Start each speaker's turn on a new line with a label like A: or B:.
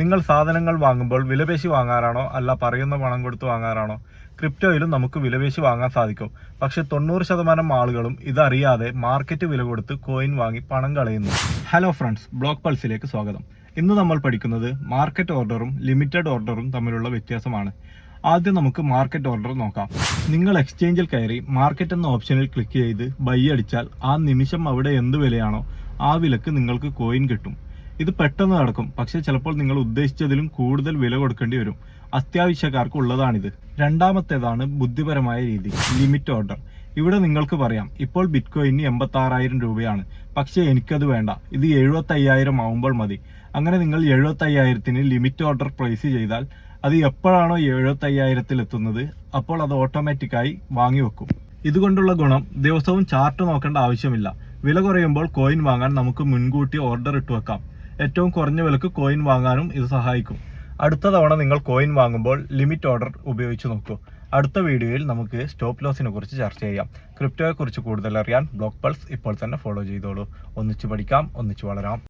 A: നിങ്ങൾ സാധനങ്ങൾ വാങ്ങുമ്പോൾ വിലപേശി വാങ്ങാറാണോ അല്ല പറയുന്ന പണം കൊടുത്ത് വാങ്ങാറാണോ? ക്രിപ്റ്റോയിലും നമുക്ക് വിലപേശി വാങ്ങാൻ സാധിക്കും. പക്ഷെ 90% ആളുകളും ഇതറിയാതെ മാർക്കറ്റ് വില കൊടുത്ത് കോയിൻ വാങ്ങി പണം കളയുന്നു. ഹലോ ഫ്രണ്ട്സ്, ബ്ലോക്ക് പൾസിലേക്ക് സ്വാഗതം. ഇന്ന് നമ്മൾ പഠിക്കുന്നത് മാർക്കറ്റ് ഓർഡറും ലിമിറ്റഡ് ഓർഡറും തമ്മിലുള്ള വ്യത്യാസമാണ്. ആദ്യം നമുക്ക് മാർക്കറ്റ് ഓർഡർ നോക്കാം. നിങ്ങൾ എക്സ്ചേഞ്ചിൽ കയറി മാർക്കറ്റ് എന്ന ഓപ്ഷനിൽ ക്ലിക്ക് ചെയ്ത് ബൈ അടിച്ചാൽ ആ നിമിഷം അവിടെ എന്ത് വിലയാണോ ആ വിലക്ക് നിങ്ങൾക്ക് കോയിൻ കിട്ടും. ഇത് പെട്ടെന്ന് നടക്കും, പക്ഷെ ചിലപ്പോൾ നിങ്ങൾ ഉദ്ദേശിച്ചതിലും കൂടുതൽ വില കൊടുക്കേണ്ടി വരും. അത്യാവശ്യക്കാർക്ക് ഉള്ളതാണിത്. രണ്ടാമത്തേതാണ് ബുദ്ധിപരമായ രീതി, ലിമിറ്റ് ഓർഡർ. ഇവിടെ നിങ്ങൾക്ക് പറയാം, ഇപ്പോൾ ബിറ്റ്കോയിന് 86,000 രൂപയാണ്, പക്ഷേ എനിക്കത് വേണ്ട, ഇത് 75,000 ആവുമ്പോൾ മതി. അങ്ങനെ നിങ്ങൾ 75,000-ന് ലിമിറ്റ് ഓർഡർ പ്ലേസ് ചെയ്താൽ അത് എപ്പോഴാണോ 75,000-ൽ എത്തുന്നത് അപ്പോൾ അത് ഓട്ടോമാറ്റിക്കായി വാങ്ങി വെക്കും. ഇതുകൊണ്ടുള്ള ഗുണം, ദിവസവും ചാർട്ട് നോക്കേണ്ട ആവശ്യമില്ല. വില കുറയുമ്പോൾ കോയിൻ വാങ്ങാൻ നമുക്ക് മുൻകൂട്ടി ഓർഡർ ഇട്ട് വെക്കാം. ഏറ്റവും കുറഞ്ഞ വിലക്ക് കോയിൻ വാങ്ങാനും ഇത് സഹായിക്കും. അടുത്ത തവണ നിങ്ങൾ കോയിൻ വാങ്ങുമ്പോൾ ലിമിറ്റ് ഓർഡർ ഉപയോഗിച്ച് നോക്കൂ. അടുത്ത വീഡിയോയിൽ നമുക്ക് സ്റ്റോപ്പ് ലോസിനെ കുറിച്ച് ചർച്ച ചെയ്യാം. ക്രിപ്റ്റോയെ കുറിച്ച് കൂടുതൽ അറിയാൻ ബ്ലോക്ക് പൾസ് ഇപ്പോൾ തന്നെ ഫോളോ ചെയ്തോളൂ. ഒന്നിച്ച് പഠിക്കാം, ഒന്നിച്ച് വളരാം.